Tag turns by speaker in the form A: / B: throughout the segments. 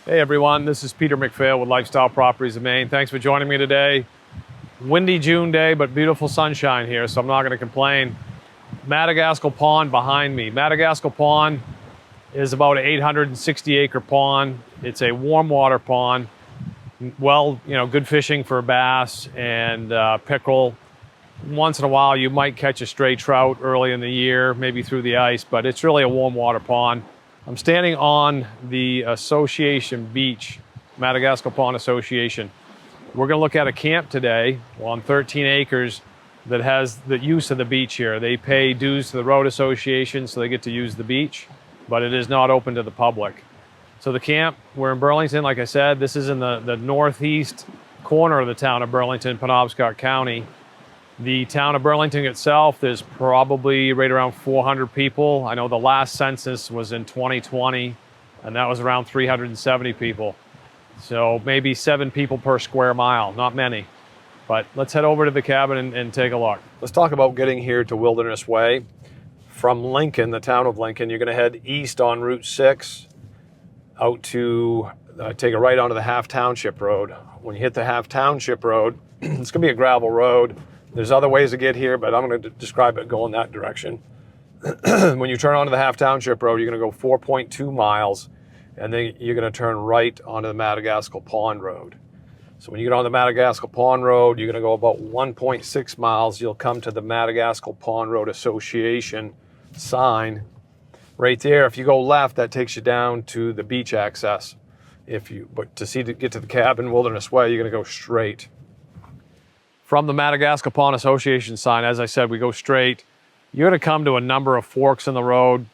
A: Hey everyone, this is Peter McPhail with Lifestyle Properties of Maine. Thanks for joining me today. Windy June day, but beautiful sunshine here, so I'm not going to complain. Madagascal Pond behind me. Madagascal Pond is about an 860 acre pond. It's a warm water pond. Well, good fishing for bass and pickerel. Once in a while you might catch a stray trout early in the year, maybe through the ice, but it's really a warm water pond. I'm standing on the Association Beach, Madagascal Pond Association. We're going to look at a camp today on 13 acres that has the use of the beach here. They pay dues to the road association, so they get to use the beach, but it is not open to the public. So the camp, we're in Burlington, like I said. This is in the northeast corner of the town of Burlington, Penobscot County. The town of Burlington itself, there's probably right around 400 people. I know the last census was in 2020, and that was around 370 people. So maybe 7 people per square mile, not many. But let's head over to the cabin and take a look. Let's talk about getting here to Wilderness Way. From Lincoln, the town of Lincoln, you're gonna head east on Route 6 out to take a right onto the Half Township Road. When you hit the Half Township Road, it's gonna be a gravel road. There's other ways to get here, but I'm going to describe it going that direction. When you turn onto the Half Township Road, you're going to go 4.2 miles, and then you're going to turn right onto the Madagascal Pond Road. So when you get on the Madagascal Pond Road, you're going to go about 1.6 miles. You'll come to the Madagascal Pond Road Association sign. Right there, if you go left, that takes you down to the beach access. But to get to the cabin, Wilderness Way, you're going to go straight. From the Madagascal Pond Association sign, as I said, we go straight. You're going to come to a number of forks in the road,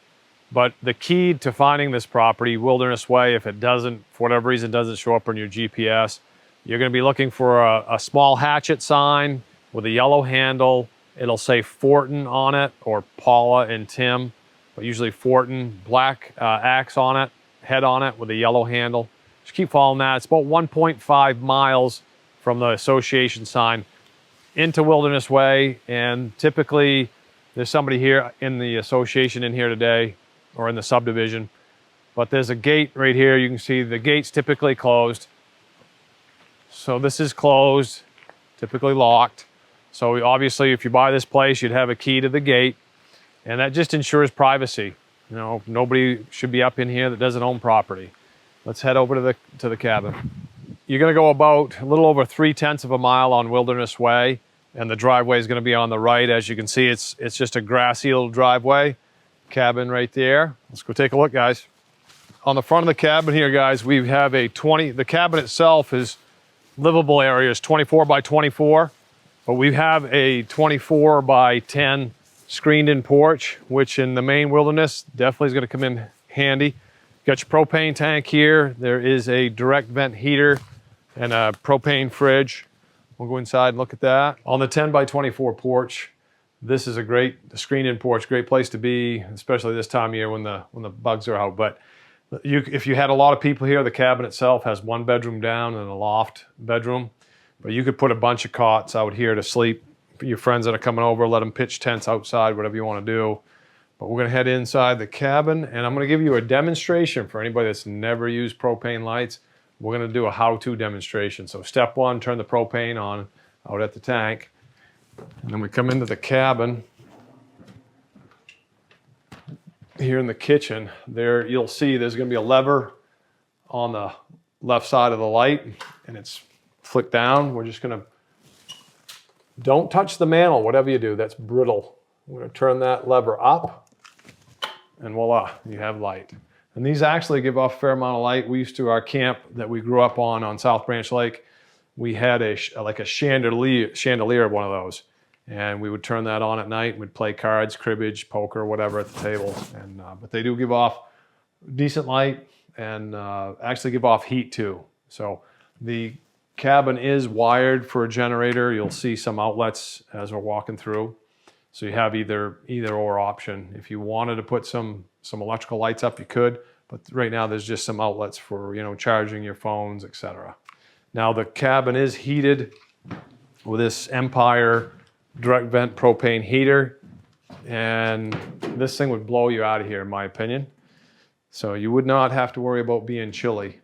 A: but the key to finding this property, Wilderness Way, if it doesn't, for whatever reason, doesn't show up on your GPS, you're going to be looking for a small hatchet sign with a yellow handle. It'll say Fortin on it, or Paula and Tim, but usually Fortin, black axe on it, head on it with a yellow handle. Just keep following that. It's about 1.5 miles from the association sign into Wilderness Way, and typically there's somebody here in the association in here today, or in the subdivision, but there's a gate right here. You can see the gate's typically closed. So this is closed, typically locked. So obviously if you buy this place, you'd have a key to the gate, and that just ensures privacy. Nobody should be up in here that doesn't own property. Let's head over to the cabin. You're going to go about a little over 3/10 of a mile on Wilderness Way, and the driveway is going to be on the right. As you can see, it's just a grassy little driveway. Cabin right there. Let's go take a look, guys. On the front of the cabin here, guys, we have the cabin itself is livable area is 24 by 24, but we have a 24 by 10 screened-in porch, which in the Maine wilderness definitely is going to come in handy. Got your propane tank here. There is a direct vent heater and a propane fridge. We'll go inside and look at that. On the 10 by 24 porch, this is a great screened-in porch, great place to be, especially this time of year when the bugs are out. But if you had a lot of people here, the cabin itself has 1 bedroom down and a loft bedroom. But you could put a bunch of cots out here to sleep. Your friends that are coming over, let them pitch tents outside, whatever you want to do. But we're going to head inside the cabin, and I'm going to give you a demonstration for anybody that's never used propane lights. We're going to do a how-to demonstration. So step 1, turn the propane on out at the tank. And then we come into the cabin. Here in the kitchen, there you'll see there's going to be a lever on the left side of the light, and it's flicked down. We're just going to, don't touch the mantle, whatever you do, that's brittle. We're going to turn that lever up, and voila, you have light. And these actually give off a fair amount of light. We used to, our camp that we grew up on South Branch Lake, we had like a chandelier, one of those. And we would turn that on at night. We'd play cards, cribbage, poker, whatever at the table. But they do give off decent light and actually give off heat too. So the cabin is wired for a generator. You'll see some outlets as we're walking through. So you have either or option. If you wanted to put some electrical lights up, you could, but right now there's just some outlets for, charging your phones, etc. Now the cabin is heated with this Empire direct vent propane heater, and this thing would blow you out of here in my opinion. So you would not have to worry about being chilly.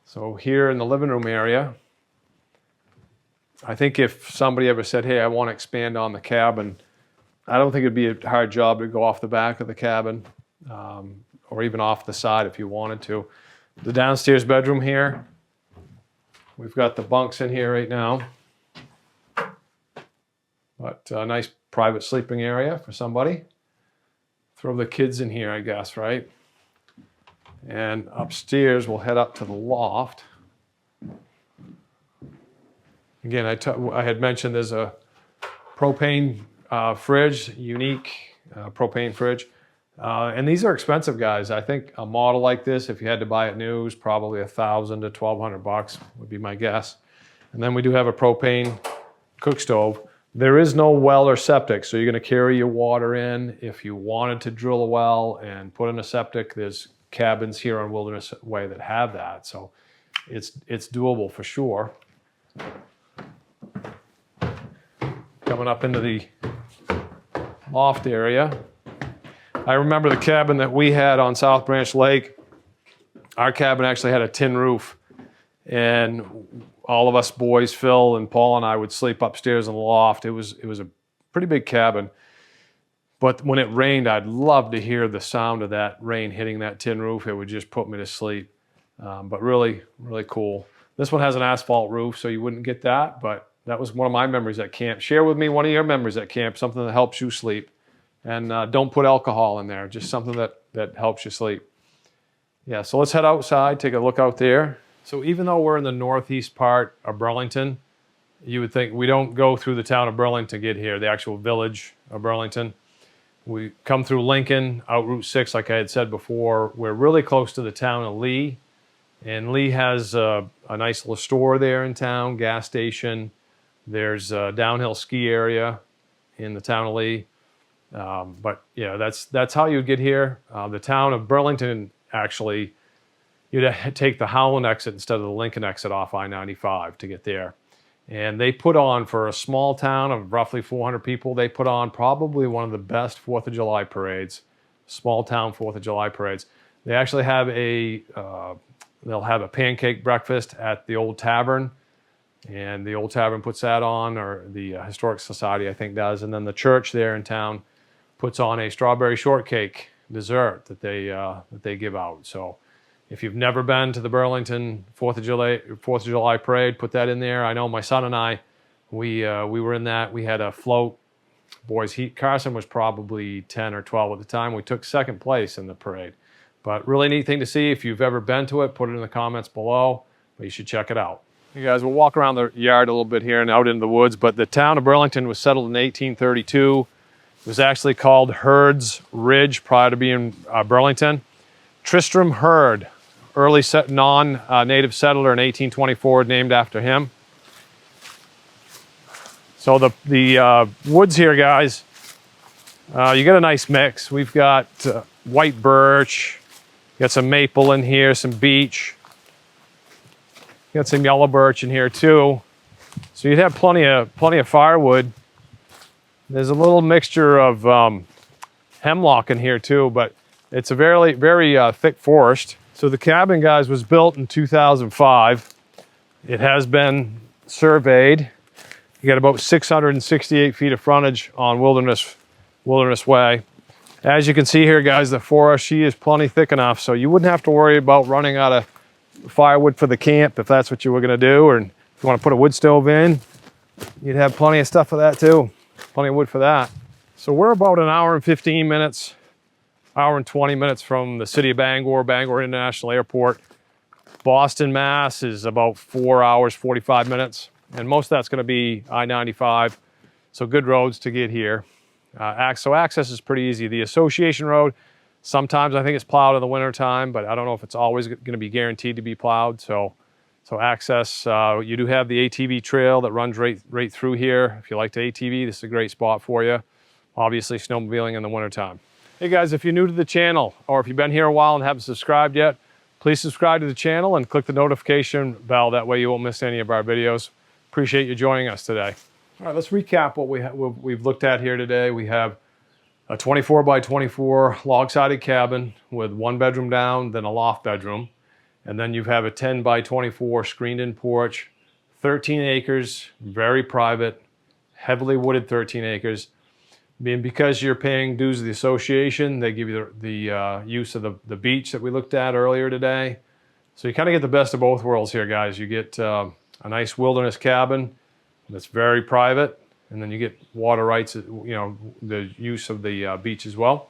A: So here in the living room area, I think if somebody ever said, hey, I want to expand on the cabin, I don't think it'd be a hard job to go off the back of the cabin, or even off the side if you wanted to. The downstairs bedroom here, we've got the bunks in here right now. But a nice private sleeping area for somebody. Throw the kids in here, I guess, right? And upstairs, we'll head up to the loft. Again, I had mentioned there's a propane fridge, unique propane fridge. And these are expensive, guys. I think a model like this, if you had to buy it new, is probably $1,000 to $1,200 would be my guess. And then we do have a propane cook stove. There is no well or septic, so you're going to carry your water in. If you wanted to drill a well and put in a septic, there's cabins here on Wilderness Way that have that. So it's doable for sure. Coming up into the loft area. I remember the cabin that we had on South Branch Lake. Our cabin actually had a tin roof, and all of us boys, Phil and Paul and I, would sleep upstairs in the loft. It was a pretty big cabin, but when it rained, I'd love to hear the sound of that rain hitting that tin roof. It would just put me to sleep. But really, really cool. This one has an asphalt roof, so you wouldn't get that, but that was one of my memories at camp. Share with me one of your memories at camp, something that helps you sleep. And don't put alcohol in there, just something that helps you sleep. Yeah, so let's head outside, take a look out there. So even though we're in the northeast part of Burlington, you would think we don't go through the town of Burlington to get here, the actual village of Burlington. We come through Lincoln, out Route 6, like I had said before. We're really close to the town of Lee. And Lee has a nice little store there in town, gas station. There's a downhill ski area in the town of Lee. But yeah, that's how you'd get here. The town of Burlington, actually, you'd take the Howland exit instead of the Lincoln exit off I-95 to get there. And they put on, for a small town of roughly 400 people, they put on probably one of the best 4th of July parades, small town 4th of July parades. They actually have they'll have a pancake breakfast at the Old Tavern, and the Old Tavern puts that on, or the Historic Society, I think, does. And then the church there in town puts on a strawberry shortcake dessert that they give out. So if you've never been to the Burlington 4th of July parade, put that in there. I know my son and I, we were in that. We had a float. Boys, Carson was probably 10 or 12 at the time. We took second place in the parade. But really neat thing to see. If you've ever been to it, put it in the comments below. But you should check it out. You guys, we'll walk around the yard a little bit here and out into the woods. But the town of Burlington was settled in 1832. It was actually called Hurd's Ridge prior to being Burlington. Tristram Hurd, early non-native settler in 1824, named after him. So the woods here, guys, you get a nice mix. We've got white birch, got some maple in here, some beech. Got some yellow birch in here too. So you'd have plenty of firewood. There's a little mixture of hemlock in here too, but it's a very, very thick forest. So the cabin, guys, was built in 2005. It has been surveyed. You got about 668 feet of frontage on Wilderness Way. As you can see here, guys, the forest, she is plenty thick enough, so you wouldn't have to worry about running out of firewood for the camp if that's what you were going to do, or if you want to put a wood stove in, you'd have plenty of stuff for that too. Plenty of wood for that. So we're about an hour and 15 minutes, hour and 20 minutes from the city of Bangor, Bangor International Airport. Boston, Mass is about 4 hours, 45 minutes. And most of that's going to be I-95. So good roads to get here. So access is pretty easy. The Association Road, sometimes I think it's plowed in the winter time, but I don't know if it's always going to be guaranteed to be plowed. So access, you do have the ATV trail that runs right through here. If you like to ATV, this is a great spot for you. Obviously snowmobiling in the wintertime. Hey guys, if you're new to the channel, or if you've been here a while and haven't subscribed yet, please subscribe to the channel and click the notification bell. That way you won't miss any of our videos. Appreciate you joining us today. All right, let's recap what we've looked at here today. We have a 24 by 24 log-sided cabin with one bedroom down, then a loft bedroom. And then you have a 10 by 24 screened in porch, 13 acres, very private, heavily wooded 13 acres. And because you're paying dues to the association, they give you the use of the beach that we looked at earlier today. So you kind of get the best of both worlds here, guys. You get a nice wilderness cabin that's very private, and then you get water rights, the use of the beach as well.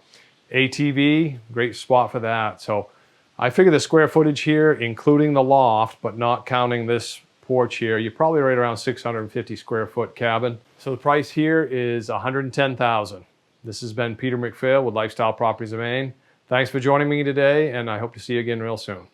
A: ATV, great spot for that. So I figure the square footage here, including the loft, but not counting this porch here, you're probably right around 650 square foot cabin. So the price here is $110,000. This has been Peter McPhail with Lifestyle Properties of Maine. Thanks for joining me today, and I hope to see you again real soon.